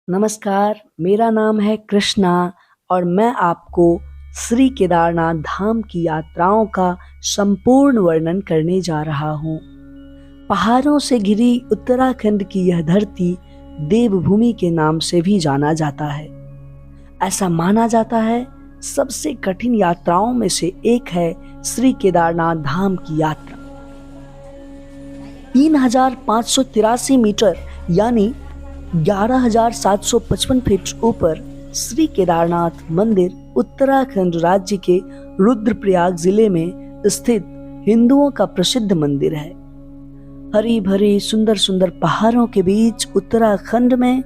नमस्कार, मेरा नाम है कृष्णा और मैं आपको श्री केदारनाथ धाम की यात्राओं का संपूर्ण वर्णन करने जा रहा हूँ। पहाड़ों से घिरी उत्तराखंड की यह धरती देवभूमि के नाम से भी जाना जाता है। ऐसा माना जाता है सबसे कठिन यात्राओं में से एक है श्री केदारनाथ धाम की यात्रा। 3583 मीटर यानी 11,755 फीट ऊपर श्री केदारनाथ मंदिर उत्तराखंड राज्य के रुद्रप्रयाग जिले में स्थित हिंदुओं का प्रसिद्ध मंदिर है। हरी भरी सुंदर सुंदर पहाड़ों के बीच उत्तराखंड में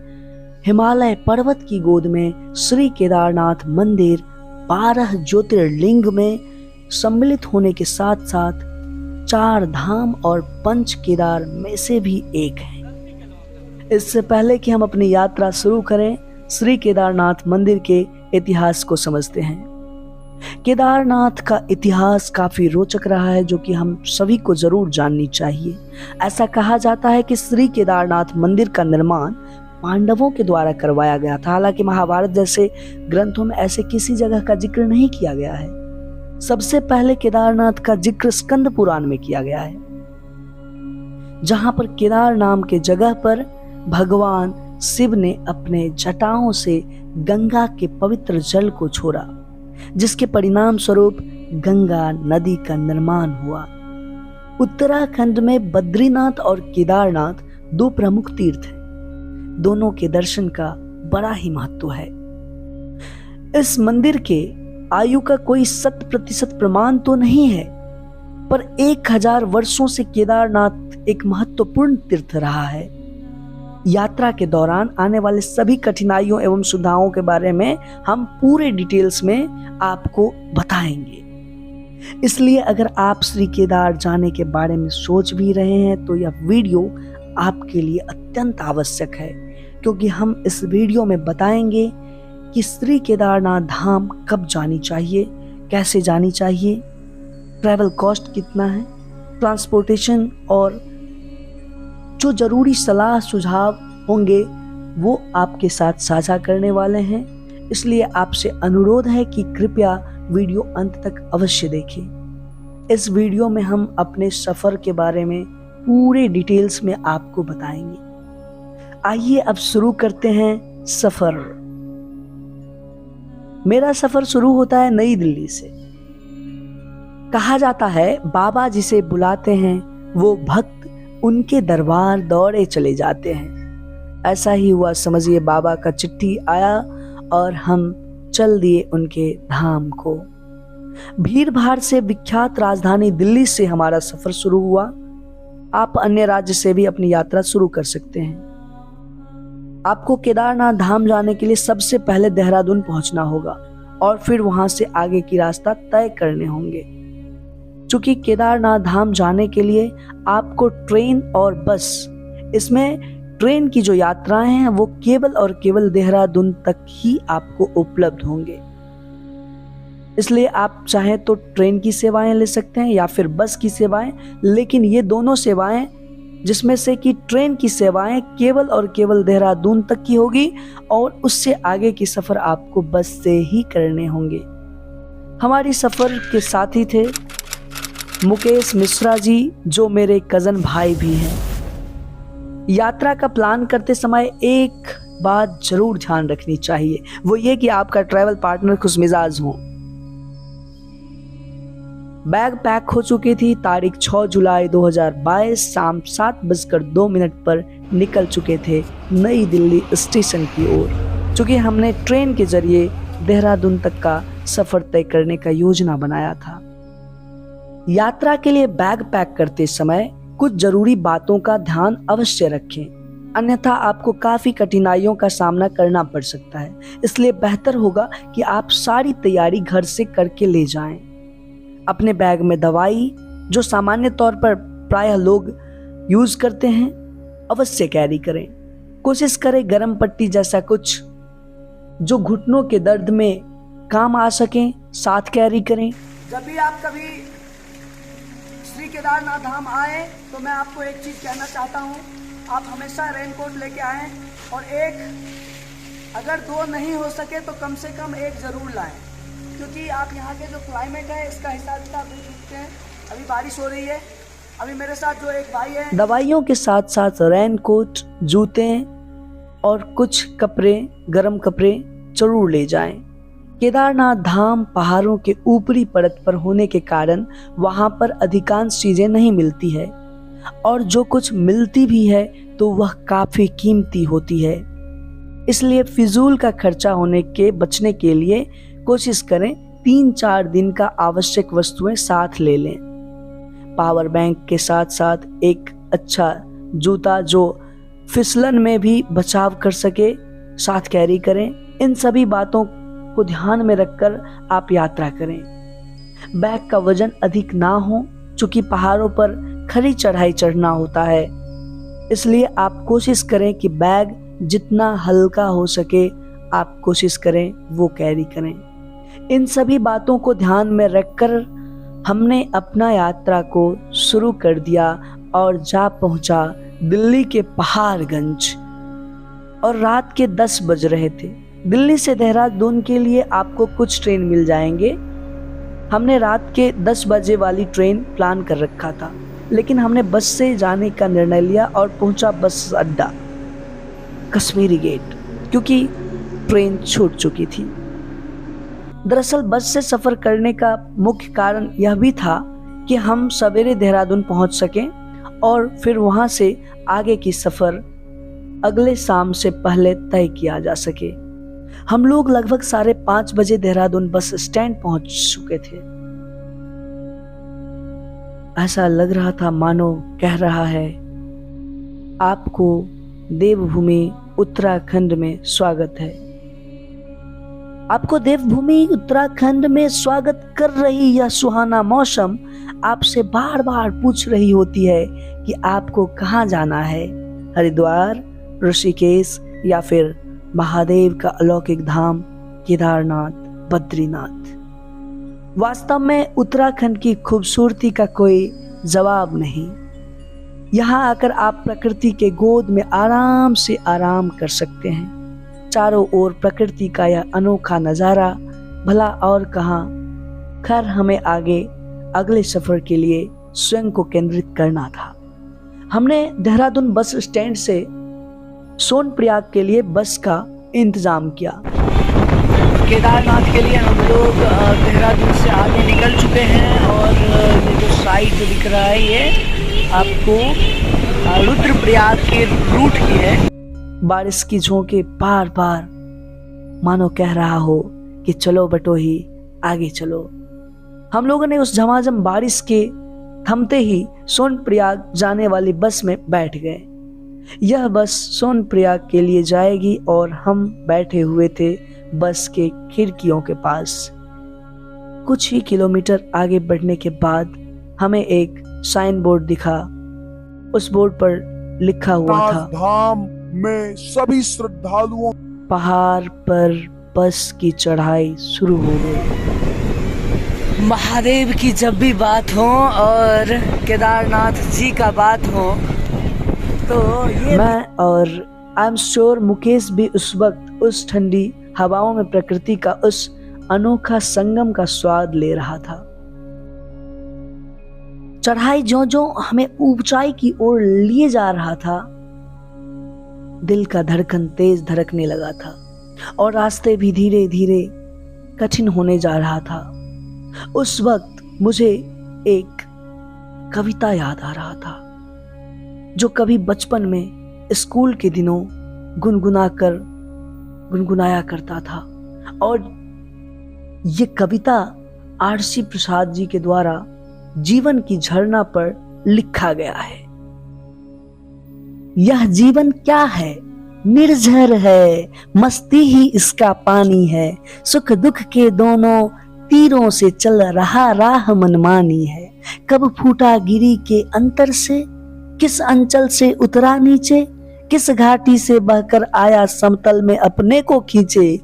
हिमालय पर्वत की गोद में श्री केदारनाथ मंदिर 12 ज्योतिर्लिंग में सम्मिलित होने के साथ साथ 4 धाम और 5 केदार में से भी एक है। इससे पहले कि हम अपनी यात्रा शुरू करें, श्री केदारनाथ मंदिर के इतिहास को समझते हैं। केदारनाथ का इतिहास काफी रोचक रहा है, जो कि हम सभी को जरूर जाननी चाहिए। ऐसा कहा जाता है कि श्री केदारनाथ मंदिर का निर्माण पांडवों के द्वारा करवाया गया था। हालांकि महाभारत जैसे ग्रंथों में ऐसे किसी जगह का जिक्र नहीं किया गया है। सबसे पहले केदारनाथ का जिक्र स्कंद पुराण में किया गया है, जहां पर केदार नाम के जगह पर भगवान शिव ने अपने जटाओं से गंगा के पवित्र जल को छोड़ा, जिसके परिणाम स्वरूप गंगा नदी का निर्माण हुआ। उत्तराखंड में बद्रीनाथ और केदारनाथ 2 प्रमुख तीर्थ हैं। दोनों के दर्शन का बड़ा ही महत्व है। इस मंदिर के आयु का कोई 100% प्रमाण तो नहीं है, पर 1000 वर्षों से केदारनाथ एक महत्वपूर्ण तीर्थ रहा है। यात्रा के दौरान आने वाले सभी कठिनाइयों एवं सुविधाओं के बारे में हम पूरे डिटेल्स में आपको बताएंगे। इसलिए अगर आप श्री केदार जाने के बारे में सोच भी रहे हैं तो यह वीडियो आपके लिए अत्यंत आवश्यक है, क्योंकि हम इस वीडियो में बताएंगे कि श्री केदारनाथ धाम कब जानी चाहिए, कैसे जानी चाहिए, ट्रैवल कॉस्ट कितना है, ट्रांसपोर्टेशन और जो जरूरी सलाह सुझाव होंगे वो आपके साथ साझा करने वाले हैं। इसलिए आपसे अनुरोध है कि कृपया वीडियो अंत तक अवश्य देखें। इस वीडियो में हम अपने सफर के बारे में पूरे डिटेल्स में आपको बताएंगे। आइए अब शुरू करते हैं सफर। मेरा सफर शुरू होता है नई दिल्ली से। कहा जाता है बाबा जिसे बुलाते हैं वो भक्त उनके दरबार दौड़े चले जाते हैं। ऐसा ही हुआ, समझिए। बाबा का चिट्ठी आया और हम चल दिए उनके धाम को। भीड़ भाड़ से विख्यात राजधानी दिल्ली से हमारा सफर शुरू हुआ। आप अन्य राज्य से भी अपनी यात्रा शुरू कर सकते हैं। आपको केदारनाथ धाम जाने के लिए सबसे पहले देहरादून पहुंचना होगा और फिर वहां से आगे की रास्ता तय करने होंगे। चूंकि केदारनाथ धाम जाने के लिए आपको ट्रेन और बस, इसमें ट्रेन की जो यात्राएं हैं वो केवल और केवल देहरादून तक ही आपको उपलब्ध होंगे। इसलिए आप चाहें तो ट्रेन की सेवाएं ले सकते हैं या फिर बस की सेवाएं, लेकिन ये दोनों सेवाएं, जिसमें से कि ट्रेन की सेवाएं केवल और केवल देहरादून तक की होगी और उससे आगे की सफर आपको बस से ही करने होंगे। हमारी सफर के साथी थे मुकेश मिश्रा जी, जो मेरे कजन भाई भी हैं। यात्रा का प्लान करते समय एक बात जरूर ध्यान रखनी चाहिए, वो ये कि आपका ट्रैवल पार्टनर खुशमिजाज हो। बैग पैक हो चुकी थी। तारीख 6 जुलाई 2022 शाम 7:02 पर निकल चुके थे नई दिल्ली स्टेशन की ओर। चूंकि हमने ट्रेन के जरिए देहरादून तक का सफर तय करने का योजना बनाया था। यात्रा के लिए बैग पैक करते समय कुछ जरूरी बातों का ध्यान अवश्य रखें, अन्यथा आपको काफी कठिनाइयों का सामना करना पड़ सकता है। इसलिए बेहतर होगा कि आप सारी तैयारी घर से करके ले जाएं। अपने बैग में दवाई, जो सामान्य तौर पर प्रायः लोग यूज करते हैं, अवश्य कैरी करें। कोशिश करें गर्म पट्टी जैसा कुछ जो घुटनों के दर्द में काम आ सके, साथ कैरी करें। जब भी आप कभी श्री केदारनाथ धाम आए तो मैं आपको एक चीज़ कहना चाहता हूँ, आप हमेशा रेनकोट लेके आएँ और एक अगर 2 नहीं हो सके तो कम से कम 1 जरूर लाएं, क्योंकि आप यहाँ के जो क्लाइमेट है इसका हिसाब किताब देख सकते हैं। अभी बारिश हो रही है। अभी मेरे साथ जो एक भाई है, दवाइयों के साथ साथ रेन कोट, जूते और कुछ कपड़े, गर्म कपड़े जरूर ले जाएं। केदारनाथ धाम पहाड़ों के ऊपरी परत पर होने के कारण वहां पर अधिकांश चीजें नहीं मिलती है, और जो कुछ मिलती भी है तो वह काफी कीमती होती है। इसलिए फिजूल का खर्चा होने के बचने के लिए कोशिश करें 3-4 दिन का आवश्यक वस्तुएं साथ ले लें। पावर बैंक के साथ साथ एक अच्छा जूता जो फिसलन में भी बचाव कर सके साथ कैरी करें। इन सभी बातों को ध्यान में रखकर आप यात्रा करें। बैग का वजन अधिक ना हो, चूंकि पहाड़ों पर खड़ी चढ़ाई चढ़ना होता है, इसलिए आप कोशिश करें कि बैग जितना हल्का हो सके आप कोशिश करें वो कैरी करें। इन सभी बातों को ध्यान में रखकर हमने अपना यात्रा को शुरू कर दिया और जा पहुंचा दिल्ली के पहाड़गंज, और रात के 10 बज रहे थे। दिल्ली से देहरादून के लिए आपको कुछ ट्रेन मिल जाएंगे। हमने रात के 10 बजे वाली ट्रेन प्लान कर रखा था, लेकिन हमने बस से जाने का निर्णय लिया और पहुंचा बस अड्डा कश्मीरी गेट, क्योंकि ट्रेन छूट चुकी थी। दरअसल बस से सफर करने का मुख्य कारण यह भी था कि हम सवेरे देहरादून पहुंच सकें और फिर वहां से आगे की सफर अगले शाम से पहले तय किया जा सके। हम लोग लगभग 5:30 बजे देहरादून बस स्टैंड पहुंच चुके थे। ऐसा लग रहा था मानो कह रहा है, आपको देवभूमि उत्तराखंड में स्वागत है। आपको देवभूमि उत्तराखंड में स्वागत कर रही यह सुहाना मौसम आपसे बार बार पूछ रही होती है कि आपको कहाँ जाना है, हरिद्वार, ऋषिकेश या फिर महादेव का अलौकिक धाम केदारनाथ, बद्रीनाथ। वास्तव में उत्तराखंड की खूबसूरती का कोई जवाब नहीं। यहाँ आकर आप प्रकृति के गोद में आराम से आराम कर सकते हैं। चारों ओर प्रकृति का यह अनोखा नजारा भला और कहाँ। खैर, हमें आगे अगले सफर के लिए स्वयं को केंद्रित करना था। हमने देहरादून बस स्टैंड से सोनप्रयाग के लिए बस का इंतजाम किया। केदारनाथ के लिए हम लोग देहरादून से आगे निकल चुके हैं, और ये जो साइड जो दिख रहा है ये आपको रुद्रप्रयाग के रूट की है। बारिश की झोंके बार बार मानो कह रहा हो कि चलो बटोही, आगे चलो। हम लोगों ने उस झमाझम बारिश के थमते ही सोनप्रयाग जाने वाली बस में बैठ गए। यह बस सोनप्रयाग के लिए जाएगी और हम बैठे हुए थे बस के खिड़कियों के पास। कुछ ही किलोमीटर आगे बढ़ने के बाद हमें एक साइन बोर्ड दिखा। उस बोर्ड पर लिखा हुआ था, धाम में सभी श्रद्धालुओं। पहाड़ पर बस की चढ़ाई शुरू हो गई। महादेव की जब भी बात हो और केदारनाथ जी का बात हो तो ये मैं और आई एम श्योर मुकेश भी उस वक्त उस ठंडी हवाओं में प्रकृति का उस अनोखा संगम का स्वाद ले रहा था। चढ़ाई जो हमें ऊंचाई की ओर लिए जा रहा था, दिल का धड़कन तेज धड़कने लगा था और रास्ते भी धीरे धीरे कठिन होने जा रहा था। उस वक्त मुझे एक कविता याद आ रहा था जो कभी बचपन में स्कूल के दिनों गुनगुनाया करता था, और ये कविता आरसी प्रसाद जी के द्वारा जीवन की झरना पर लिखा गया है। यह जीवन क्या है, निर्झर है, मस्ती ही इसका पानी है, सुख दुख के दोनों तीरों से चल रहा राह मनमानी है। कब फूटा गिरी के अंतर से, किस अंचल से उतरा नीचे, किस घाटी से बहकर आया समतल में अपने को खींचे।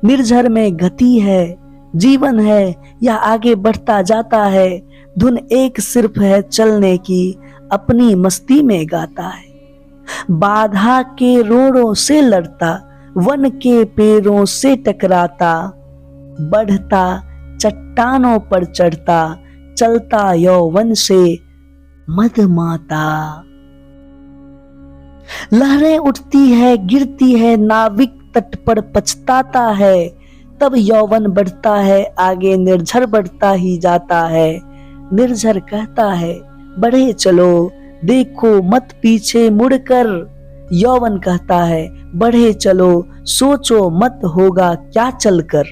निर्झर में गति है, जीवन है, या आगे बढ़ता जाता है। धुन एक सिर्फ है चलने की, अपनी मस्ती में गाता है। बाधा के रोड़ों से लड़ता, वन के पेड़ों से टकराता, बढ़ता चट्टानों पर चढ़ता, चलता यौवन से मदमाता। लहरें उठती है गिरती है, नाविक तट पर पछताता है, तब यौवन बढ़ता है आगे, निर्झर बढ़ता ही जाता है। निर्झर कहता है बढ़े चलो, देखो मत पीछे मुड़कर। यौवन कहता है बढ़े चलो, सोचो मत होगा क्या चलकर।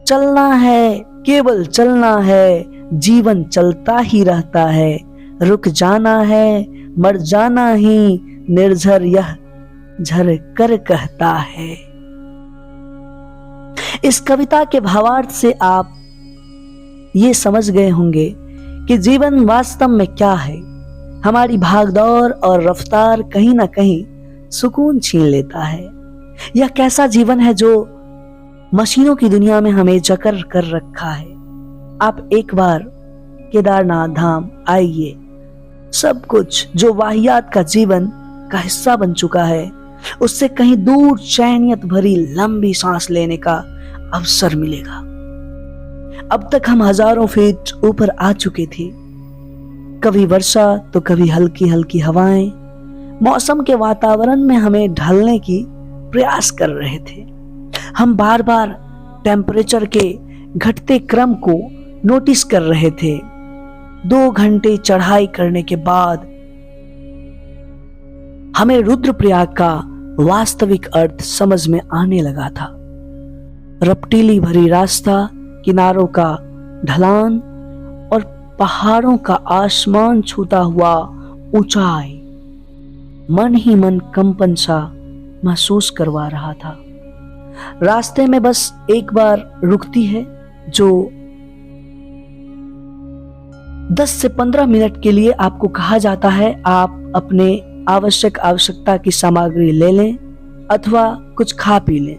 चलना है केवल चलना है, जीवन चलता ही रहता है। रुक जाना है मर जाना ही, निर्झर यह झर कर कहता है। इस कविता के भावार्थ से आप ये समझ गए होंगे कि जीवन वास्तव में क्या है। हमारी भागदौड़ और रफ्तार कहीं ना कहीं सुकून छीन लेता है। यह कैसा जीवन है जो मशीनों की दुनिया में हमें जकड़ कर रखा है। आप एक बार केदारनाथ धाम आइए, सब कुछ जो वाहियात का जीवन का हिस्सा बन चुका है, उससे कहीं दूर चैनियत भरी लंबी सांस लेने का अवसर मिलेगा। अब तक हम हजारों फीट ऊपर आ चुके थे। कभी वर्षा तो कभी हल्की हल्की हवाएं मौसम के वातावरण में हमें ढलने की प्रयास कर रहे थे। हम बार बार टेम्परेचर के घटते क्रम को नोटिस कर रहे थे। 2 घंटे चढ़ाई करने के बाद हमें रुद्रप्रयाग का वास्तविक अर्थ समझ में आने लगा था। रपटीली भरी रास्ता, किनारों का ढलान और पहाड़ों का आसमान छूता हुआ ऊंचाई मन ही मन कंपन सा महसूस करवा रहा था। रास्ते में बस एक बार रुकती है जो 10 से 15 मिनट के लिए आपको कहा जाता है आप अपने आवश्यकता की सामग्री ले लें अथवा कुछ खा पी लें।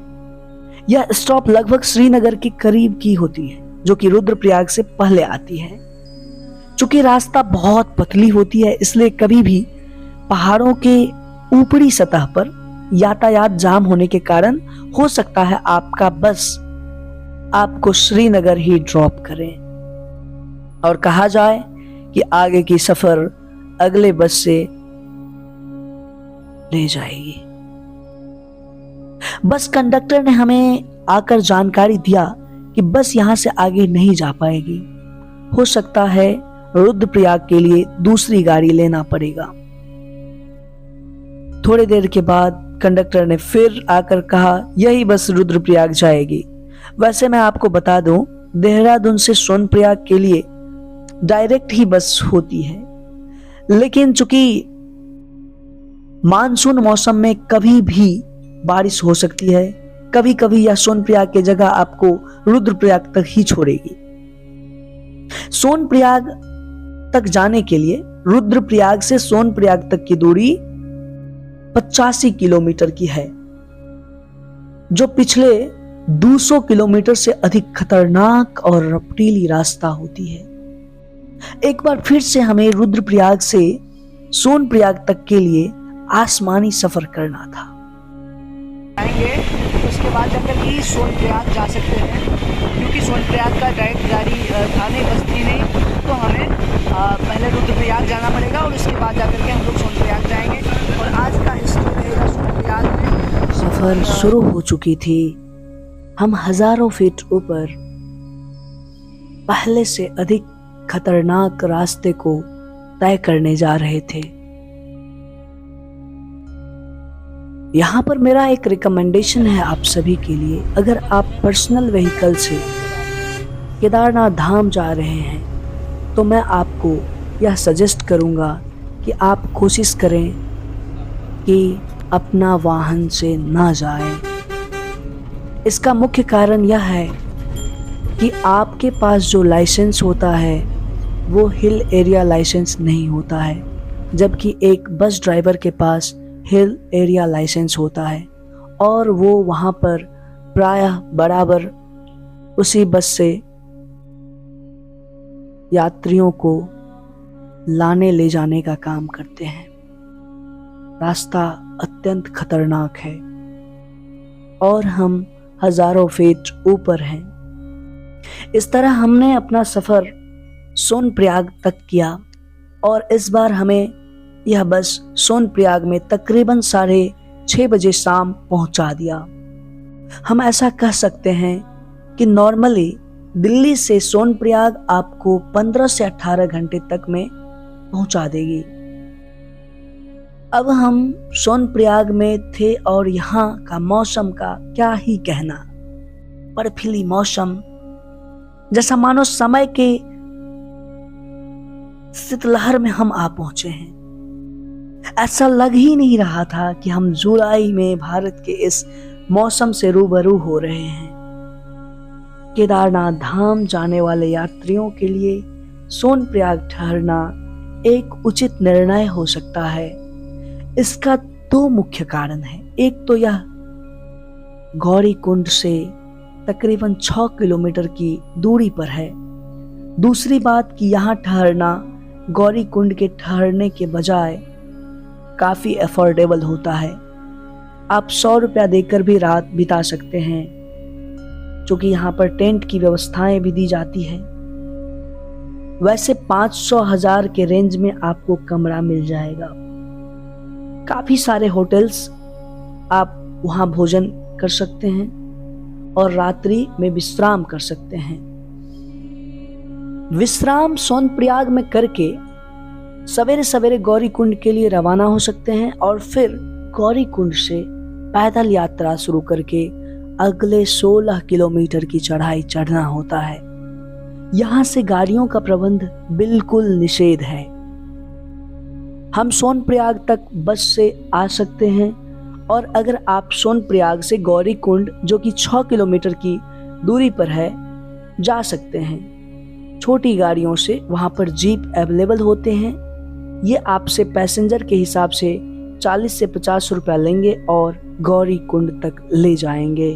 यह स्टॉप लगभग श्रीनगर के करीब की होती है, जो कि रुद्रप्रयाग से पहले आती है। चूंकि रास्ता बहुत पतली होती है, इसलिए कभी भी पहाड़ों के ऊपरी सतह पर यातायात जाम होने के कारण हो सकता है आपका बस आपको श्रीनगर ही ड्रॉप करें और कहा जाए कि आगे की सफर अगले बस से ले जाएगी। बस कंडक्टर ने हमें आकर जानकारी दिया कि बस यहां से आगे नहीं जा पाएगी। हो सकता है रुद्रप्रयाग के लिए दूसरी गाड़ी लेना पड़ेगा। थोड़ी देर के बाद कंडक्टर ने फिर आकर कहा यही बस रुद्रप्रयाग जाएगी। वैसे मैं आपको बता दूं, देहरादून से सोनप्रयाग के लिए डायरेक्ट ही बस होती है, लेकिन चूंकि मानसून मौसम में कभी भी बारिश हो सकती है, कभी कभी यह सोनप्रयाग की जगह आपको रुद्रप्रयाग तक ही छोड़ेगी। सोनप्रयाग तक जाने के लिए रुद्रप्रयाग से सोनप्रयाग तक की दूरी 85 किलोमीटर की है, जो पिछले 200 किलोमीटर से अधिक खतरनाक और रपटीली रास्ता होती है। एक बार फिर से हमें रुद्रप्रयाग से सोनप्रयाग तक के लिए आसमानी सफर करना था। आएंगे उसके बाद जाकर ही सोनप्रयाग जा सकते हैं, क्योंकि सोनप्रयाग का डायरेक्ट गाड़ी थाने बस्ती नहीं, तो हमें पहले रुद्रप्रयाग जाना पड़ेगा और उसके बाद जाकर के हम लोग सोनप्रयाग जाएंगे। और आज का हिस्ट्री रहेगा सोनप्रयाग में। सफर शुरू हो चुकी थी। हम हजारों फीट ऊपर पहले से अधिक खतरनाक रास्ते को तय करने जा रहे थे। यहाँ पर मेरा एक रिकमेंडेशन है आप सभी के लिए, अगर आप पर्सनल व्हीकल से केदारनाथ धाम जा रहे हैं तो मैं आपको यह सजेस्ट करूँगा कि आप कोशिश करें कि अपना वाहन से ना जाएं। इसका मुख्य कारण यह है कि आपके पास जो लाइसेंस होता है वो हिल एरिया लाइसेंस नहीं होता है, जबकि एक बस ड्राइवर के पास हिल एरिया लाइसेंस होता है और वो वहाँ पर प्रायः बराबर उसी बस से यात्रियों को लाने ले जाने का काम करते हैं। रास्ता अत्यंत खतरनाक है। और हम हजारों फीट ऊपर हैं। इस तरह हमने अपना सफर सोनप्रयाग तक किया और इस बार हमें यह बस सोनप्रयाग में तकरीबन 6:30 बजे शाम पहुंचा दिया। हम ऐसा कह सकते हैं कि नॉर्मली दिल्ली से सोनप्रयाग आपको 15 से 18 घंटे तक में पहुंचा देगी। अब हम सोनप्रयाग में थे और यहाँ का मौसम का क्या ही कहना, बर्फीली मौसम जैसा मानो समय के शीतलहर में हम आ पहुंचे हैं। ऐसा लग ही नहीं रहा था कि हम जुलाई में भारत के इस मौसम से रूबरू हो रहे हैं। केदारनाथ धाम जाने वाले यात्रियों के लिए सोनप्रयाग ठहरना एक उचित निर्णय हो सकता है। इसका 2 मुख्य कारण है। एक तो यह गौरीकुंड से तकरीबन 6 किलोमीटर की दूरी पर है। दूसरी बात कि यहाँ ठहरना गौरीकुंड के ठहरने के बजाय काफी अफोर्डेबल होता है। आप 100 रुपया देकर भी रात बिता सकते हैं, क्योंकि यहाँ पर टेंट की व्यवस्थाएं भी दी जाती है। वैसे 500-1000 के रेंज में आपको कमरा मिल जाएगा। काफी सारे होटल्स आप वहां भोजन कर सकते हैं और रात्रि में विश्राम कर सकते हैं। विश्राम सोनप्रयाग में करके सवेरे सवेरे गौरीकुंड के लिए रवाना हो सकते हैं और फिर गौरीकुंड से पैदल यात्रा शुरू करके अगले 16 किलोमीटर की चढ़ाई चढ़ना होता है। यहाँ से गाड़ियों का प्रबंध बिल्कुल निषेध है। हम सोनप्रयाग तक बस से आ सकते हैं और अगर आप सोनप्रयाग से गौरीकुंड जो कि 6 किलोमीटर की दूरी पर है जा सकते हैं। छोटी गाड़ियों से वहां पर जीप अवेलेबल होते हैं। ये आपसे पैसेंजर के हिसाब से 40 से 50 रुपया लेंगे और गौरीकुंड तक ले जाएंगे।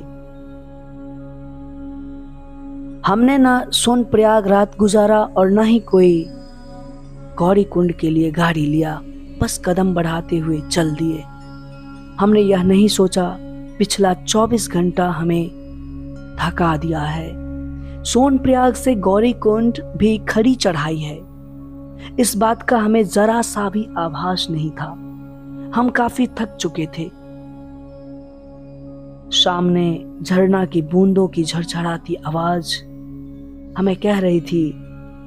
हमने ना सोनप्रयाग रात गुजारा और ना ही कोई गौरीकुंड के लिए गाड़ी लिया, बस कदम बढ़ाते हुए चल दिए। हमने यह नहीं सोचा पिछला 24 घंटा हमें थका दिया है। सोनप्रयाग से गौरीकुंड भी खड़ी चढ़ाई है, इस बात का हमें जरा सा भी आभास नहीं था। हम काफी थक चुके थे। सामने झरना की बूंदों की झरझराती आवाज हमें कह रही थी,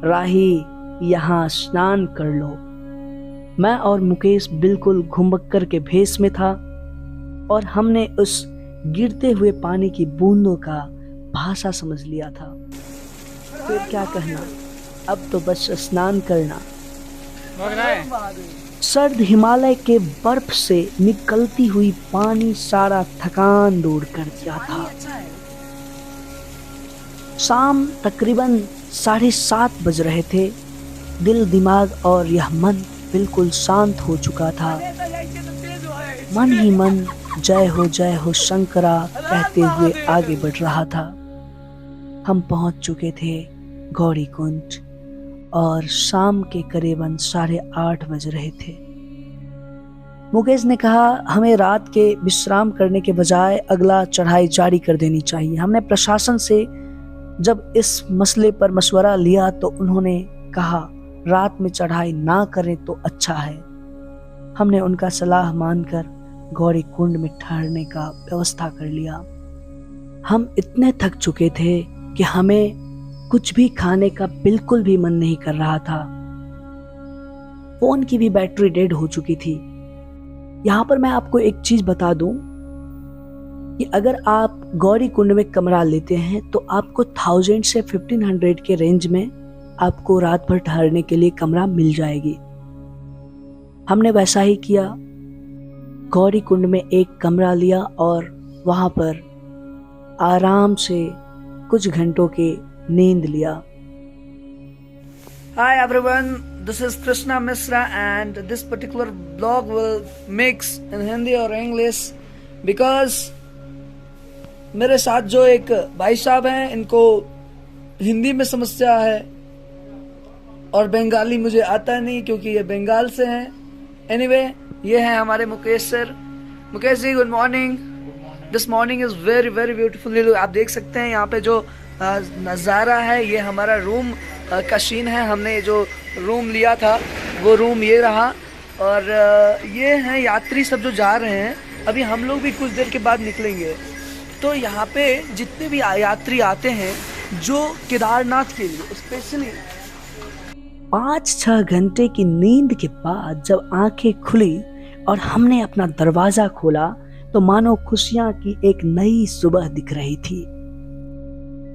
राही यहाँ स्नान कर लो। मैं और मुकेश बिल्कुल घुमक्कर के भेष में था और हमने उस गिरते हुए पानी की बूंदों का भाषा समझ लिया था। फिर क्या कहना, अब तो बस स्नान करना। सर्द हिमालय के बर्फ से निकलती हुई पानी सारा थकान दूर कर दिया था। शाम तकरीबन 7:30 बज रहे थे। दिल, दिमाग और यह मन बिल्कुल शांत हो चुका था। मन ही मन जय हो शंकरा कहते हुए आगे बढ़ रहा था। हम पहुंच चुके थे गौरीकुंड और शाम के करीबन 8:30 बज रहे थे। मुकेश ने कहा हमें रात के विश्राम करने के बजाय अगला चढ़ाई जारी कर देनी चाहिए। हमने प्रशासन से जब इस मसले पर मशवरा लिया तो उन्होंने कहा रात में चढ़ाई ना करें तो अच्छा है। हमने उनका सलाह मानकर गौरीकुंड में ठहरने का व्यवस्था कर लिया। हम इतने थक चुके थे कि हमें कुछ भी खाने का बिल्कुल भी मन नहीं कर रहा था। फोन की भी बैटरी डेड हो चुकी थी। यहाँ पर मैं आपको एक चीज बता दूं कि अगर आप गौरीकुंड में कमरा लेते हैं तो आपको 1000 से 1500 के रेंज में आपको रात भर ठहरने के लिए कमरा मिल जाएगी। हमने वैसा ही किया। गौरीकुंड में एक कमरा लिया और वहां पर आराम से कुछ घंटों की नींद लिया। Hi everyone, this is Krishna Misra and this particular blog will mix in Hindi or English because मेरे साथ जो एक भाई साहब हैं इनको हिंदी में समस्या है और बंगाली मुझे आता नहीं क्योंकि ये बंगाल से हैं। एनीवे, ये हैं हमारे Mukesh sir. Mukesh ji, good morning. This morning is very very beautiful. आप देख सकते हैं यहाँ पे जो नज़ारा है, ये हमारा रूम का सीन है। हमने जो रूम लिया था वो रूम ये रहा, और ये हैं यात्री सब जो जा रहे हैं। अभी हम लोग भी कुछ देर के बाद निकलेंगे। तो यहाँ पे जितने भी यात्री आते हैं जो केदारनाथ के लिए स्पेशली 5-6 घंटे की नींद के बाद जब आंखें खुली और हमने अपना दरवाजा खोला तो मानो खुशियां की एक नई सुबह दिख रही थी।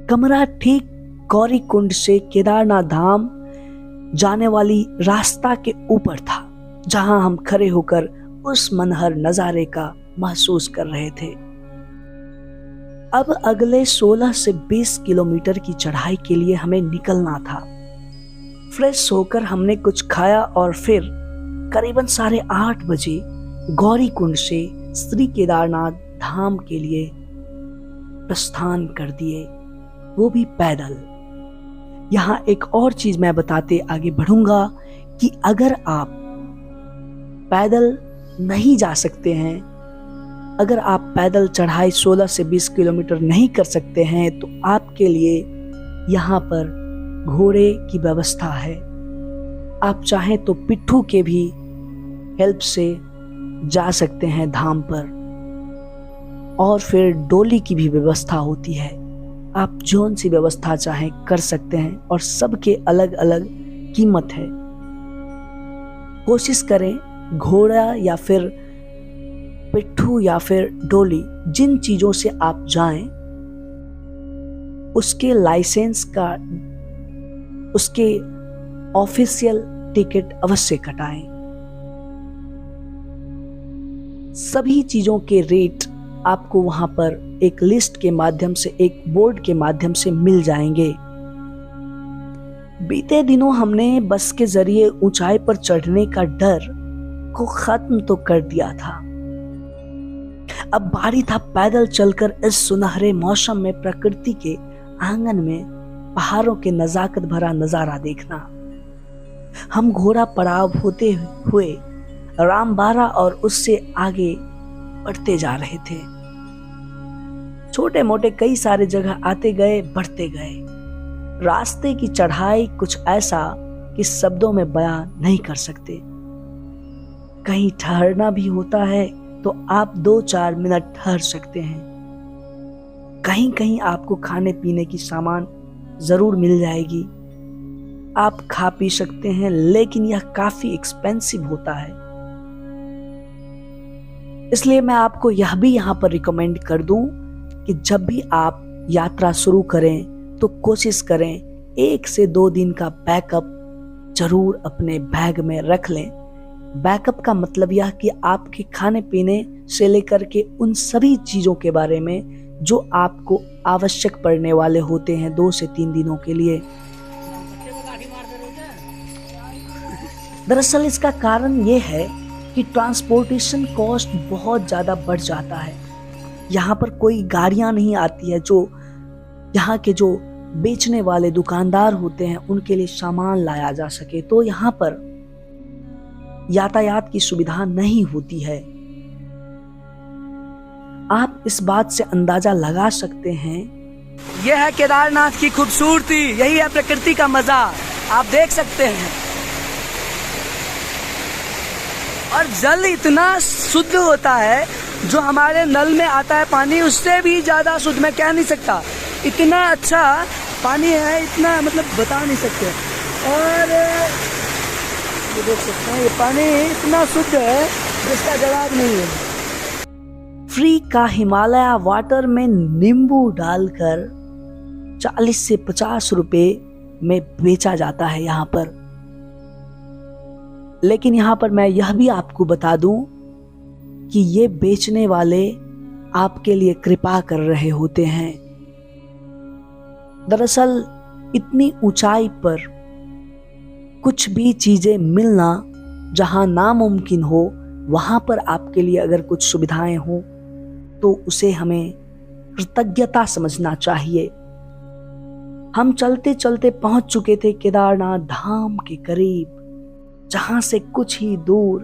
कमरा ठीक गौरी कुंड से केदारनाथ धाम जाने वाली रास्ता के ऊपर था, जहां हम खड़े होकर उस मनहर नजारे का महसूस कर रहे थे। अब अगले 16 से 20 किलोमीटर की चढ़ाई के लिए हमें निकलना था। फ्रेश होकर हमने कुछ खाया और फिर करीबन 8:30 बजे गौरी कुंड से श्री केदारनाथ धाम के लिए प्रस्थान कर दिए, वो भी पैदल। यहाँ एक और चीज मैं बताते आगे बढ़ूंगा कि अगर आप पैदल नहीं जा सकते हैं, अगर आप पैदल चढ़ाई 16 से 20 किलोमीटर नहीं कर सकते हैं, तो आपके लिए यहाँ पर घोड़े की व्यवस्था है। आप चाहें तो पिट्ठू के भी हेल्प से जा सकते हैं धाम पर, और फिर डोली की भी व्यवस्था होती है। आप जोन सी व्यवस्था चाहें कर सकते हैं, और सबके अलग अलग कीमत है। कोशिश करें घोड़ा या फिर पिट्ठू या फिर डोली, जिन चीजों से आप जाएं उसके लाइसेंस का, उसके ऑफिशियल टिकट अवश्य कटाएं। सभी चीजों के रेट आपको वहां पर एक लिस्ट के माध्यम से, एक बोर्ड के माध्यम से मिल जाएंगे। बीते दिनों हमने बस के जरिए ऊंचाई पर चढ़ने का डर को खत्म तो कर दिया था। अब बारी था पैदल चलकर इस सुनहरे मौसम में प्रकृति के आंगन में पहाड़ों के नजाकत भरा नजारा देखना। हम घोड़ा पड़ाव होते हुए रामबारा और उससे आगे बढ़ते जा रहे थे। छोटे मोटे कई सारे जगह आते गए, बढ़ते गए। रास्ते की चढ़ाई कुछ ऐसा कि शब्दों में बयान नहीं कर सकते। कहीं ठहरना भी होता है तो आप 2-4 मिनट ठहर सकते हैं। कहीं कहीं आपको खाने पीने की सामान जरूर मिल जाएगी, आप खा पी सकते हैं, लेकिन यह काफी एक्सपेंसिव होता है। इसलिए मैं आपको यह भी यहां पर रिकमेंड कर दूं कि जब भी आप यात्रा शुरू करें तो कोशिश करें 1 से 2 दिन का बैकअप जरूर अपने बैग में रख लें। बैकअप का मतलब यह कि आपके खाने पीने से लेकर के उन सभी चीजों के बारे में जो आपको आवश्यक पड़ने वाले होते हैं 2 से 3 दिनों के लिए। दरअसल इसका कारण यह है कि ट्रांसपोर्टेशन कॉस्ट बहुत ज़्यादा बढ़ जाता है। यहाँ पर कोई गाड़ियाँ नहीं आती है जो यहाँ के जो बेचने वाले दुकानदार होते हैं उनके लिए सामान लाया जा सके, तो यहाँ पर यातायात की सुविधा नहीं होती है। आप इस बात से अंदाजा लगा सकते हैं। यह है केदारनाथ की खूबसूरती, यही है प्रकृति का मजा, आप देख सकते हैं। और जल इतना शुद्ध होता है, जो हमारे नल में आता है पानी उससे भी ज्यादा शुद्ध मैं कह नहीं सकता। इतना अच्छा पानी है, इतना मतलब बता नहीं सकते। और ये देख सकते हैं, ये पानी इतना शुद्ध है जिसका जवाब नहीं है। फ्री का हिमालय वाटर में नींबू डालकर 40 से 50 रुपए में बेचा जाता है यहाँ पर। लेकिन यहाँ पर मैं यह भी आपको बता दूं कि ये बेचने वाले आपके लिए कृपा कर रहे होते हैं। दरअसल इतनी ऊंचाई पर कुछ भी चीजें मिलना जहां नामुमकिन हो, वहां पर आपके लिए अगर कुछ सुविधाएं हो तो उसे हमें कृतज्ञता समझना चाहिए। हम चलते चलते पहुंच चुके थे केदारनाथ धाम के करीब, जहां से कुछ ही दूर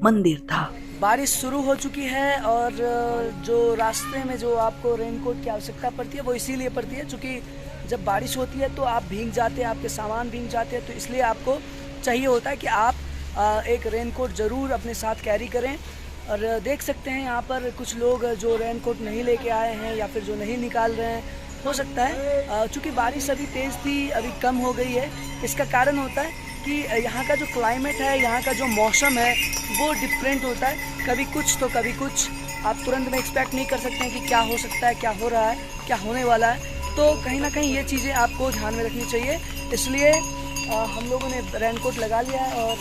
मंदिर था। बारिश शुरू हो चुकी है और जो रास्ते में जो आपको रेनकोट की आवश्यकता पड़ती है वो इसीलिए पड़ती है क्योंकि जब बारिश होती है तो आप भीग जाते हैं, आपके सामान भीग जाते हैं, तो इसलिए आपको चाहिए होता है कि आप एक रेनकोट ज़रूर अपने साथ कैरी करें। और देख सकते हैं यहाँ पर कुछ लोग जो रेनकोट नहीं लेके आए हैं या फिर जो नहीं निकाल रहे हैं, हो सकता है चूँकि बारिश अभी तेज़ थी, अभी कम हो गई है। इसका कारण होता है कि यहाँ का जो क्लाइमेट है, यहाँ का जो मौसम है वो डिफरेंट होता है, कभी कुछ तो कभी कुछ। आप तुरंत में एक्सपेक्ट नहीं कर सकते हैं कि क्या हो सकता है, क्या हो रहा है, क्या होने वाला है। तो कहीं ना कहीं ये चीज़ें आपको ध्यान में रखनी चाहिए। इसलिए हम लोगों ने रेनकोट लगा लिया है और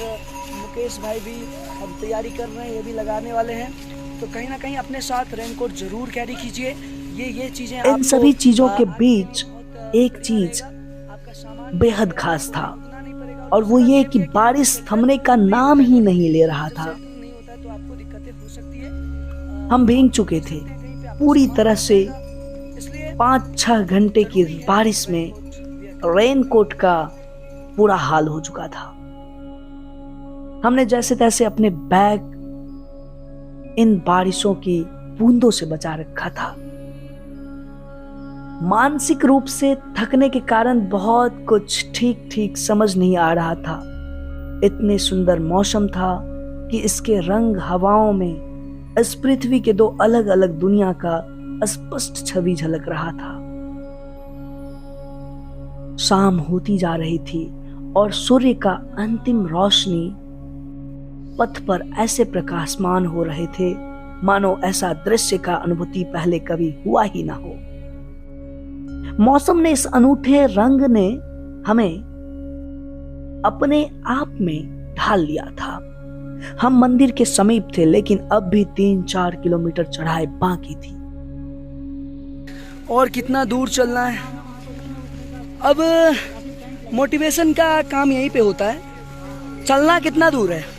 मुकेश भाई भी अब तैयारी कर रहे हैं, ये भी लगाने वाले हैं। तो कहीं ना कहीं अपने साथ रेनकोट ज़रूर कैरी कीजिए। ये चीज़ें इन सभी चीज़ों के बीच एक चीज़ बेहद खास था और वो ये कि बारिश थमने का नाम ही नहीं ले रहा था। हम भीग चुके थे पूरी तरह से। 5-6 घंटे की बारिश में रेनकोट का बुरा हाल हो चुका था। हमने जैसे तैसे अपने बैग इन बारिशों की बूंदों से बचा रखा था। मानसिक रूप से थकने के कारण बहुत कुछ ठीक ठीक समझ नहीं आ रहा था। इतने सुंदर मौसम था कि इसके रंग हवाओं में इस पृथ्वी के 2 अलग अलग दुनिया का स्पष्ट छवि झलक रहा था। शाम होती जा रही थी और सूर्य का अंतिम रोशनी पथ पर ऐसे प्रकाशमान हो रहे थे मानो ऐसा दृश्य का अनुभूति पहले कभी हुआ ही ना हो। मौसम ने इस अनूठे रंग ने हमें अपने आप में ढाल लिया था। हम मंदिर के समीप थे लेकिन अब भी 3-4 किलोमीटर चढ़ाई बाकी थी। और कितना दूर चलना है। अब मोटिवेशन का काम यहीं पे होता है। चलना कितना दूर है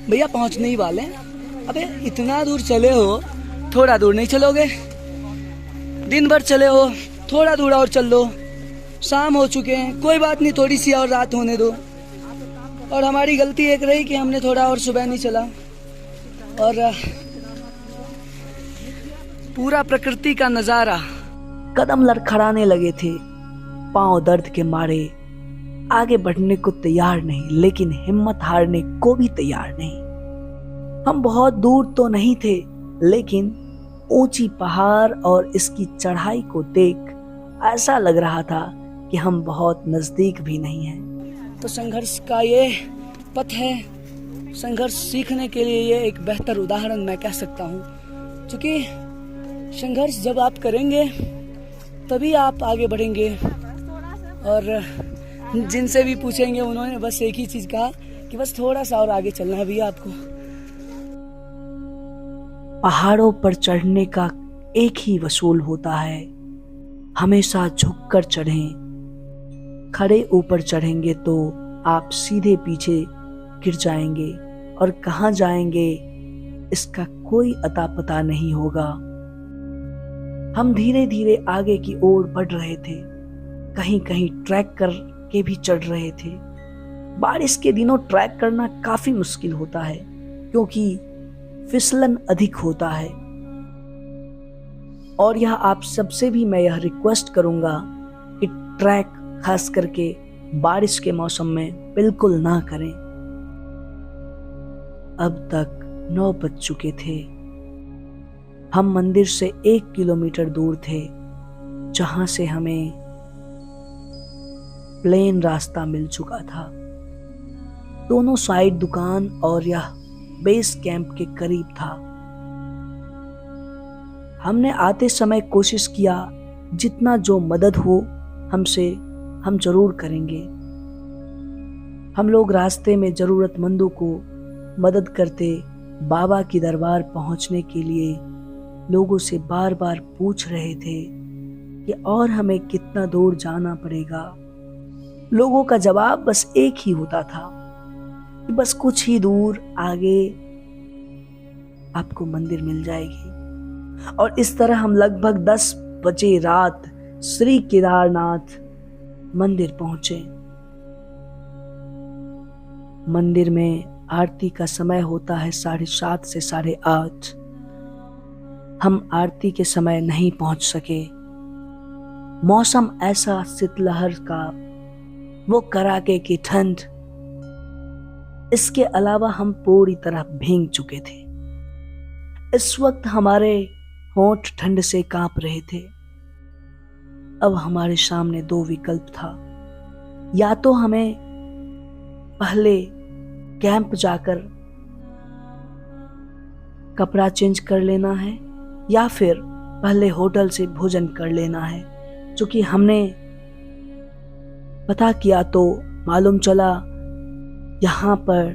भैया, पहुंचने ही वाले हैं। अबे इतना दूर चले हो, थोड़ा दूर नहीं चलोगे? दिन भर चले हो, थोड़ा दूर और चल लो। शाम हो चुके हैं, कोई बात नहीं, थोड़ी सी और रात होने दो। और हमारी गलती एक रही कि हमने थोड़ा और सुबह नहीं चला। और पूरा प्रकृति का नजारा। कदम लड़खड़ाने लगे थे, पांव दर्द के मारे आगे बढ़ने को तैयार नहीं, लेकिन हिम्मत हारने को भी तैयार नहीं। हम बहुत दूर तो नहीं थे, लेकिन ऊंची पहाड़ और इसकी चढ़ाई को देख ऐसा लग रहा था कि हम बहुत नजदीक भी नहीं हैं। तो संघर्ष का ये पथ है। संघर्ष सीखने के लिए ये एक बेहतर उदाहरण मैं कह सकता हूँ, क्योंकि संघर्ष जब आप करेंगे तभी आप आगे बढ़ेंगे। और जिनसे भी पूछेंगे उन्होंने बस एक ही चीज कहा कि बस थोड़ा सा और आगे चलना है भैया आपको। पहाड़ों पर चढ़ने का एक ही वसूल होता है, हमेशा झुककर चढ़ें। खड़े ऊपर चढ़ेंगे तो आप सीधे पीछे गिर जाएंगे और कहाँ जाएंगे इसका कोई अता पता नहीं होगा। हम धीरे धीरे आगे की ओर बढ़ रहे थे, कहीं कहीं ट्रैक करके भी चढ़ रहे थे। बारिश के दिनों ट्रैक करना काफी मुश्किल होता है क्योंकि फिसलन अधिक होता है। और यह आप सबसे भी मैं यह रिक्वेस्ट करूंगा कि ट्रैक खास करके बारिश के मौसम में बिल्कुल ना करें। अब तक 9 बज चुके थे। हम मंदिर से 1 किलोमीटर दूर थे, जहां से हमें प्लेन रास्ता मिल चुका था। दोनों साइड दुकान और यह बेस कैंप के करीब था। हमने आते समय कोशिश किया जितना जो मदद हो हमसे हम जरूर करेंगे। हम लोग रास्ते में जरूरतमंदों को मदद करते बाबा की दरबार पहुंचने के लिए लोगों से बार बार पूछ रहे थे कि और हमें कितना दूर जाना पड़ेगा। लोगों का जवाब बस एक ही होता था कि बस कुछ ही दूर आगे आपको मंदिर मिल जाएगी। और इस तरह हम लगभग 10 बजे रात श्री केदारनाथ मंदिर पहुंचे। मंदिर में आरती का समय होता है 7:30 से 8:30। हम आरती के समय नहीं पहुंच सके। मौसम ऐसा, शीतलहर का वो कड़ाके की ठंड, इसके अलावा हम पूरी तरह भीग चुके थे। इस वक्त हमारे होंठ ठंड से कांप रहे थे। अब हमारे सामने 2 विकल्प था। या तो हमें पहले कैंप जाकर कपड़ा चेंज कर लेना है, या फिर पहले होटल से भोजन कर लेना है। चूंकि हमने पता किया तो मालूम चला यहाँ पर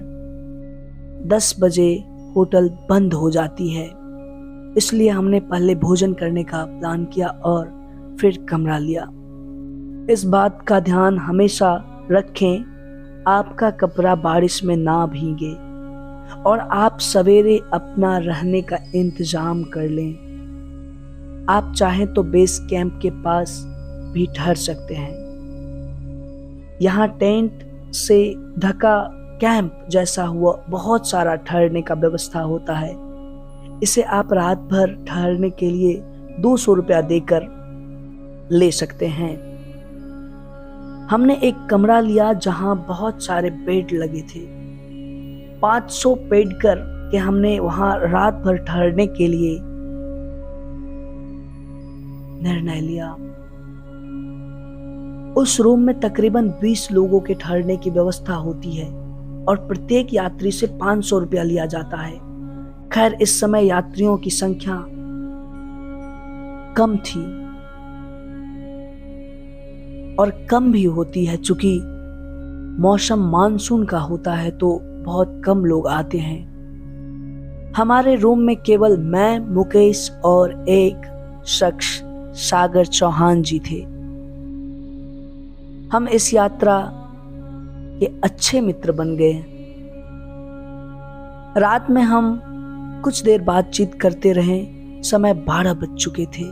10 बजे होटल बंद हो जाती है। इसलिए हमने पहले भोजन करने का प्लान किया और फिर कमरा लिया। इस बात का ध्यान हमेशा रखें, आपका कपड़ा बारिश में ना भीगे और आप सवेरे अपना रहने का इंतजाम कर लें। आप चाहें तो बेस कैंप के पास भी ठहर सकते हैं। यहाँ टेंट से ढका कैंप जैसा हुआ बहुत सारा ठहरने का व्यवस्था होता है। इसे आप रात भर ठहरने के लिए 200 रुपया देकर ले सकते हैं। हमने एक कमरा लिया जहां बहुत सारे बेड लगे थे। 500 पेड कर के हमने वहां रात भर ठहरने के लिए निर्णय लिया। उस रूम में तकरीबन 20 लोगों के ठहरने की व्यवस्था होती है और प्रत्येक यात्री से 500 रुपया लिया जाता है। खैर, इस समय यात्रियों की संख्या कम थी और कम भी होती है, चूंकि मौसम मानसून का होता है तो बहुत कम लोग आते हैं। हमारे रूम में केवल मैं, मुकेश और एक शख्स सागर चौहान जी थे। हम इस यात्रा के अच्छे मित्र बन गए। रात में हम कुछ देर बातचीत करते रहे। समय 12 बज चुके थे।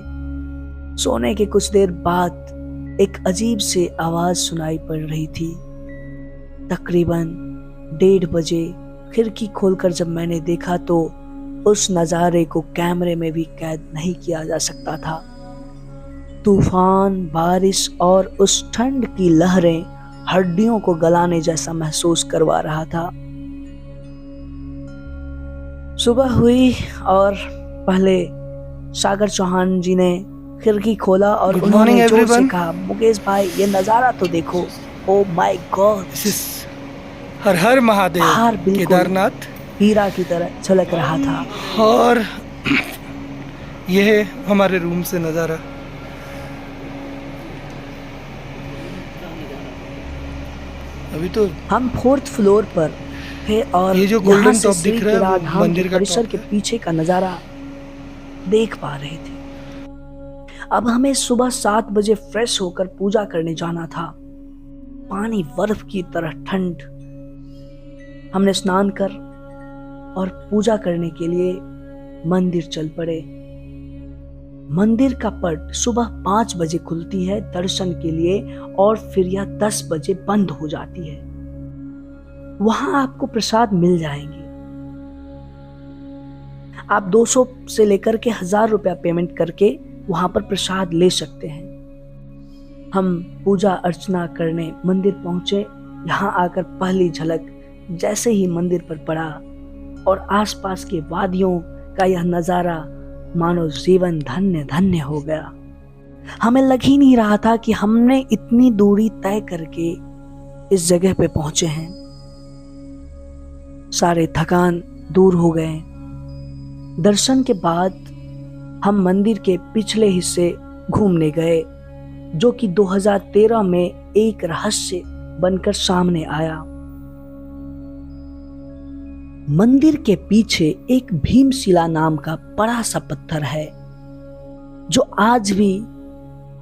सोने के कुछ देर बाद एक अजीब सी आवाज सुनाई पड़ रही थी। तकरीबन 1:30 बजे खिड़की खोलकर जब मैंने देखा तो उस नज़ारे को कैमरे में भी कैद नहीं किया जा सकता था। तूफान, बारिश और उस ठंड की लहरें हड्डियों को गलाने जैसा महसूस करवा रहा था। सुबह हुई और पहले सागर चौहान जी ने खिड़की खोला और उन्होंने जोर से कहा, मुकेश भाई ये नजारा तो देखो। ओ माय गॉड, हर हर महादेव। बाहर बिल्कुल केदारनाथ हीरा की तरह झलक रहा था। और यह है हमारे रूम से नज़ारा। अभी तो हम 4th फ्लोर पर थे और ये जो यहाँ गोल्डन से टॉप दिख रहा है वो श्री मंदिर का परिसर टॉप के है। पीछे का नजारा देख पा रहे थे। अब हमें सुबह 7 बजे फ्रेश होकर पूजा करने जाना था। पानी बर्फ की तरह ठंड। हमने स्नान कर और पूजा करने के लिए मंदिर चल पड़े। मंदिर का पट सुबह 5 बजे खुलती है दर्शन के लिए और फिर यह 10 बजे बंद हो जाती है। वहां आपको प्रसाद मिल जाएंगे। आप 200 से लेकर के 1000 रुपया पेमेंट करके वहां पर प्रसाद ले सकते हैं। हम पूजा अर्चना करने मंदिर पहुंचे। यहाँ आकर पहली झलक जैसे ही मंदिर पर पड़ा और आसपास के वादियों का यह नजारा मानो जीवन धन्य धन्य हो गया। हमें लग ही नहीं रहा था कि हमने इतनी दूरी तय करके इस जगह पे पहुंचे हैं। सारे थकान दूर हो गए। दर्शन के बाद हम मंदिर के पिछले हिस्से घूमने गए, जो कि 2013 में एक रहस्य बनकर सामने आया। मंदिर के पीछे एक भीमशिला नाम का बड़ा सा पत्थर है, जो आज भी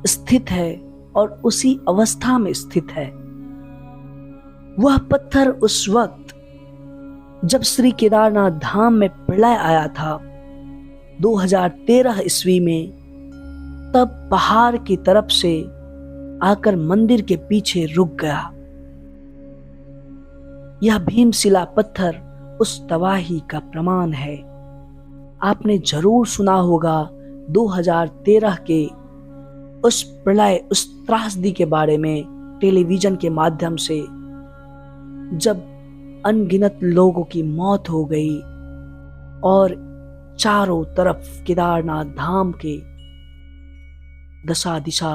स्थित है और उसी अवस्था में स्थित है। वह पत्थर उस वक्त जब श्री केदारनाथ धाम में प्रलय आया था 2013 ईस्वी में, तब पहाड़ की तरफ से आकर मंदिर के पीछे रुक गया। यह भीमशिला पत्थर उस तबाही का प्रमाण है। आपने जरूर सुना होगा 2013 के उस प्रलय, उस त्रासदी के बारे में टेलीविजन के माध्यम से, जब अनगिनत लोगों की मौत हो गई और चारों तरफ केदारनाथ धाम के दशा दिशा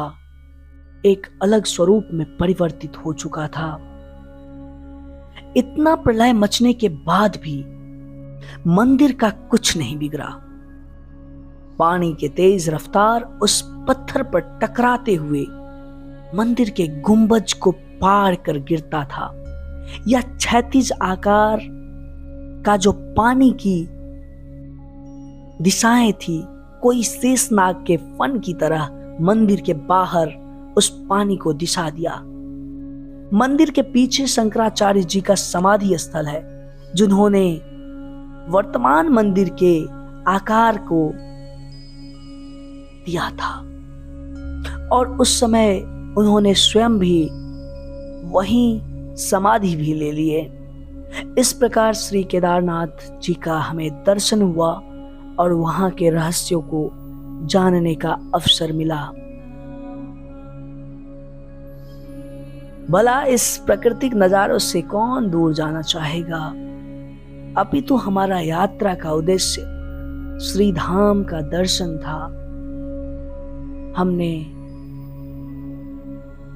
एक अलग स्वरूप में परिवर्तित हो चुका था। इतना प्रलय मचने के बाद भी मंदिर का कुछ नहीं बिगड़ा। पानी के तेज रफ्तार उस पत्थर पर टकराते हुए मंदिर के गुंबज को पार कर गिरता था। यह क्षैतिज आकार का जो पानी की दिशाएं थी, कोई शेषनाग के फन की तरह मंदिर के बाहर उस पानी को दिशा दिया। मंदिर के पीछे शंकराचार्य जी का समाधि स्थल है, जिन्होंने वर्तमान मंदिर के आकार को दिया था, और उस समय उन्होंने स्वयं भी वहीं समाधि भी ले लिए। इस प्रकार श्री केदारनाथ जी का हमें दर्शन हुआ और वहां के रहस्यों को जानने का अवसर मिला। भला इस प्राकृतिक नजारों से कौन दूर जाना चाहेगा, अपितु हमारा यात्रा का उद्देश्य श्री धाम का दर्शन था। हमने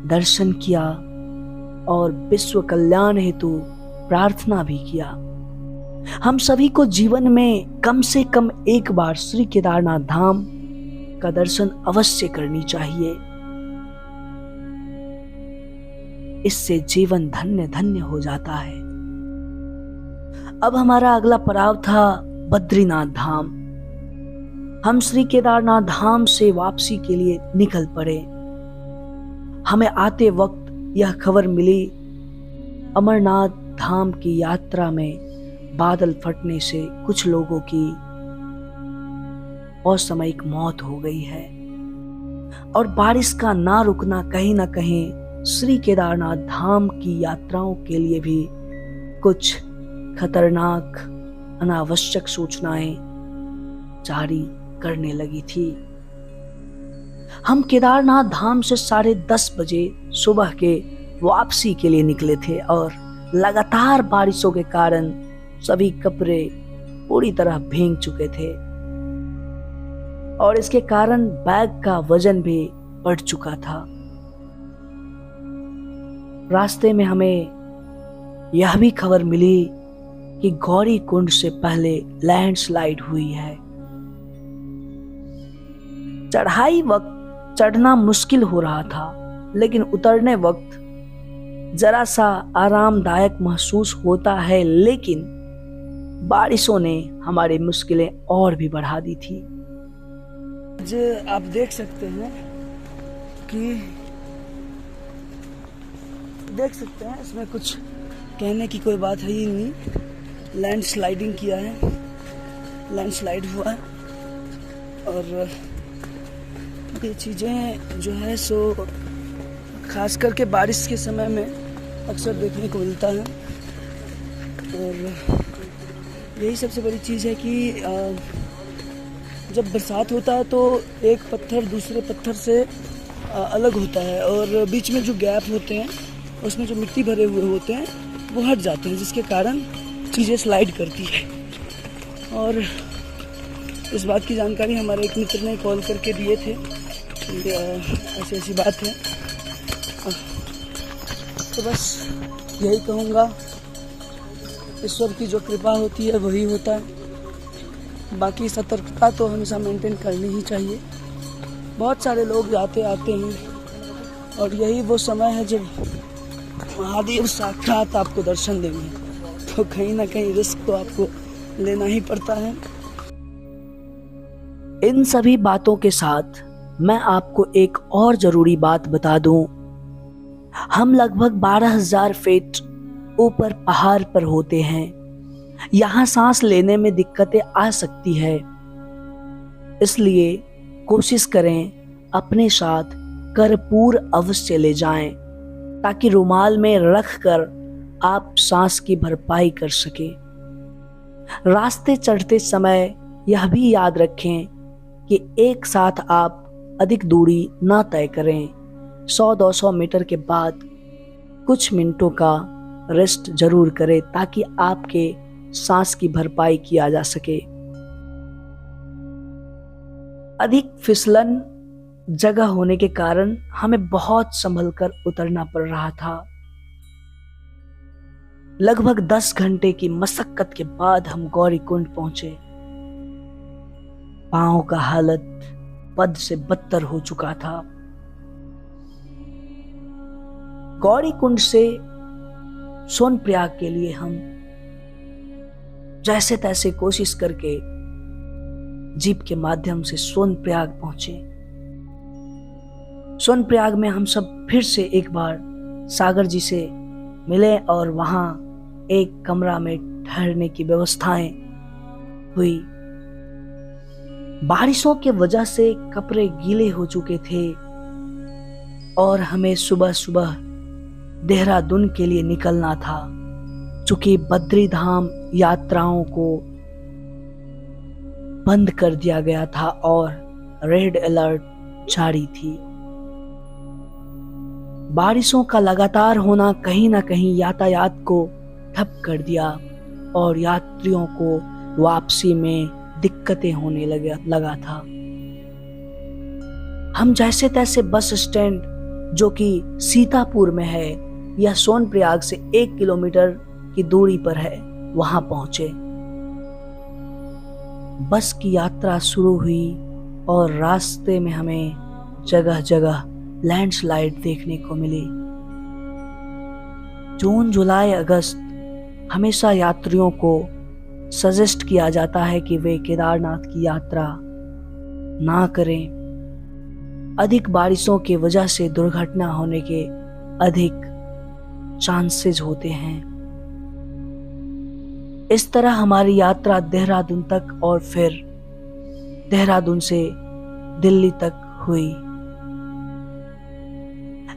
दर्शन किया और विश्व कल्याण हेतु प्रार्थना भी किया। हम सभी को जीवन में कम से कम एक बार श्री केदारनाथ धाम का दर्शन अवश्य करनी चाहिए। इससे जीवन धन्य धन्य हो जाता है। अब हमारा अगला पड़ाव था बद्रीनाथ धाम। हम श्री केदारनाथ धाम से वापसी के लिए निकल पड़े। हमें आते वक्त यह खबर मिली, अमरनाथ धाम की यात्रा में बादल फटने से कुछ लोगों की असामयिक मौत हो गई है, और बारिश का ना रुकना कहीं ना कहीं श्री केदारनाथ धाम की यात्राओं के लिए भी कुछ खतरनाक अनावश्यक सूचनाएं जारी करने लगी थी। हम केदारनाथ धाम से 10:30 बजे सुबह के वापसी के लिए निकले थे, और लगातार बारिशों के कारण सभी कपड़े पूरी तरह भीग चुके थे, और इसके कारण बैग का वजन भी बढ़ चुका था। रास्ते में हमें यह भी खबर मिली कि गौरी कुंड से पहले लैंडस्लाइड हुई है। चढ़ाई वक्त चढ़ना मुश्किल हो रहा था, लेकिन उतरने वक्त जरा सा आरामदायक महसूस होता है, लेकिन बारिशों ने हमारी मुश्किलें और भी बढ़ा दी थी। आज आप देख सकते हैं इसमें कुछ कहने की कोई बात है ही नहीं। लैंडस्लाइडिंग किया है, लैंडस्लाइड हुआ है, और ये चीज़ें जो है सो खास करके बारिश के समय में अक्सर देखने को मिलता है। और यही सबसे बड़ी चीज़ है कि जब बरसात होता है तो एक पत्थर दूसरे पत्थर से अलग होता है, और बीच में जो गैप होते हैं उसमें जो मिट्टी भरे हुए होते हैं वो हट जाते हैं, जिसके कारण चीज़ें स्लाइड करती है। और इस बात की जानकारी हमारे एक मित्र ने कॉल करके दिए थे कि ऐसी ऐसी बात है। तो बस यही कहूँगा, ईश्वर की जो कृपा होती है वही होता है। बाकी सतर्कता तो हमेशा मेंटेन करनी ही चाहिए। बहुत सारे लोग जाते आते हैं, और यही वो समय है जब महादेव साक्षात आपको दर्शन देंगे, तो कहीं ना कहीं रिस्क तो आपको लेना ही पड़ता है। इन सभी बातों के साथ मैं आपको एक और जरूरी बात बता दूं। हम लगभग 12,000 फीट ऊपर पहाड़ पर होते हैं। यहाँ सांस लेने में दिक्कतें आ सकती है, इसलिए कोशिश करें अपने साथ कर्पूर अवश्य ले जाएं, ताकि रुमाल में रखकर आप सांस की भरपाई कर सकें। रास्ते चढ़ते समय यह भी याद रखें कि एक साथ आप अधिक दूरी ना तय करें। 100-200 मीटर के बाद कुछ मिनटों का रेस्ट जरूर करें ताकि आपके सांस की भरपाई किया जा सके। अधिक फिसलन जगह होने के कारण हमें बहुत संभल कर उतरना पड़ रहा था। लगभग 10 घंटे की मशक्कत के बाद हम गौरीकुंड पहुंचे। पांव का हालत बद से बदतर हो चुका था। गौरीकुंड से सोनप्रयाग के लिए हम जैसे तैसे कोशिश करके जीप के माध्यम से सोनप्रयाग पहुंचे। सोनप्रयाग में हम सब फिर से एक बार सागर जी से मिले और वहां एक कमरा में ठहरने की व्यवस्थाएं हुई। बारिशों के वजह से कपड़े गीले हो चुके थे और हमें सुबह सुबह देहरादून के लिए निकलना था। चूंकि बद्री धाम यात्राओं को बंद कर दिया गया था और रेड अलर्ट जारी थी। बारिशों का लगातार होना कहीं ना कहीं यातायात को ठप कर दिया और यात्रियों को वापसी में दिक्कतें होने लगा था। हम जैसे तैसे बस स्टैंड जो कि सीतापुर में है या सोनप्रयाग से 1 किलोमीटर की दूरी पर है वहां पहुंचे। बस की यात्रा शुरू हुई और रास्ते में हमें जगह जगह लैंडस्लाइड देखने को मिली। जून, जुलाई, अगस्त हमेशा यात्रियों को सजेस्ट किया जाता है कि वे केदारनाथ की यात्रा ना करें। अधिक बारिशों की वजह से दुर्घटना होने के अधिक चांसेस होते हैं। इस तरह हमारी यात्रा देहरादून तक और फिर देहरादून से दिल्ली तक हुई।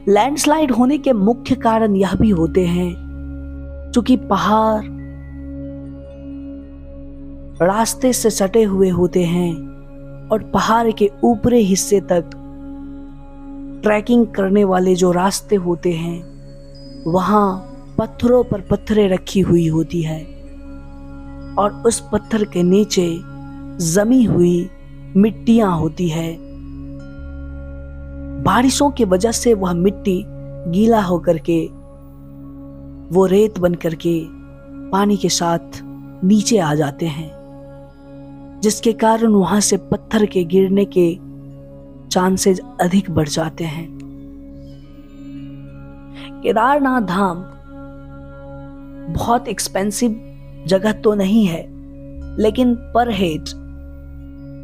लैंडस्लाइड होने के मुख्य कारण यह भी होते हैं क्योंकि पहाड़ रास्ते से सटे हुए होते हैं और पहाड़ के ऊपरी हिस्से तक ट्रैकिंग करने वाले जो रास्ते होते हैं वहां पत्थरों पर पत्थरें रखी हुई होती है और उस पत्थर के नीचे जमी हुई मिट्टियां होती है। बारिशों की वजह से वह मिट्टी गीला होकर के वो रेत बन करके पानी के साथ नीचे आ जाते हैं, जिसके कारण वहां से पत्थर के गिरने के चांसेस अधिक बढ़ जाते हैं। केदारनाथ धाम बहुत एक्सपेंसिव जगह तो नहीं है, लेकिन पर हेड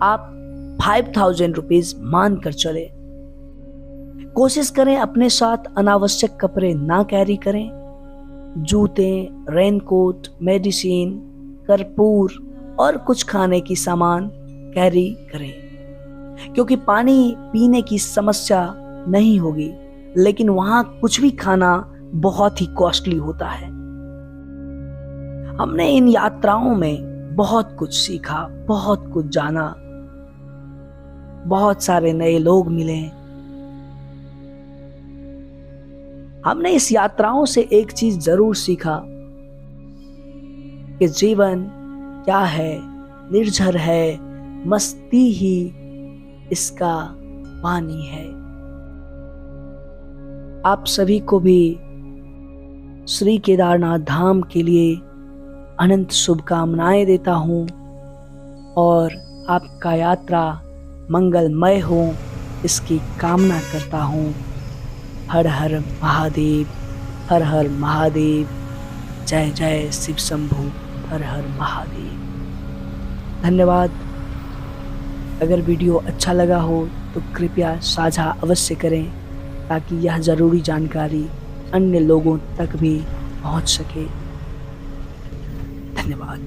आप 5000 रुपीज मान कर चले। कोशिश करें अपने साथ अनावश्यक कपड़े ना कैरी करें। जूते, रेनकोट, मेडिसिन, कर्पूर और कुछ खाने की सामान कैरी करें, क्योंकि पानी पीने की समस्या नहीं होगी, लेकिन वहां कुछ भी खाना बहुत ही कॉस्टली होता है। हमने इन यात्राओं में बहुत कुछ सीखा, बहुत कुछ जाना, बहुत सारे नए लोग मिले। हमने इस यात्राओं से एक चीज जरूर सीखा कि जीवन क्या है, निर्झर है, मस्ती ही इसका पानी है। आप सभी को भी श्री केदारनाथ धाम के लिए अनंत शुभकामनाएं देता हूं और आपका यात्रा मंगलमय हो इसकी कामना करता हूं। हर हर महादेव, हर हर महादेव, जय जय शिव शंभु, हर हर महादेव। धन्यवाद। अगर वीडियो अच्छा लगा हो तो कृपया साझा अवश्य करें ताकि यह जरूरी जानकारी अन्य लोगों तक भी पहुंच सके। धन्यवाद।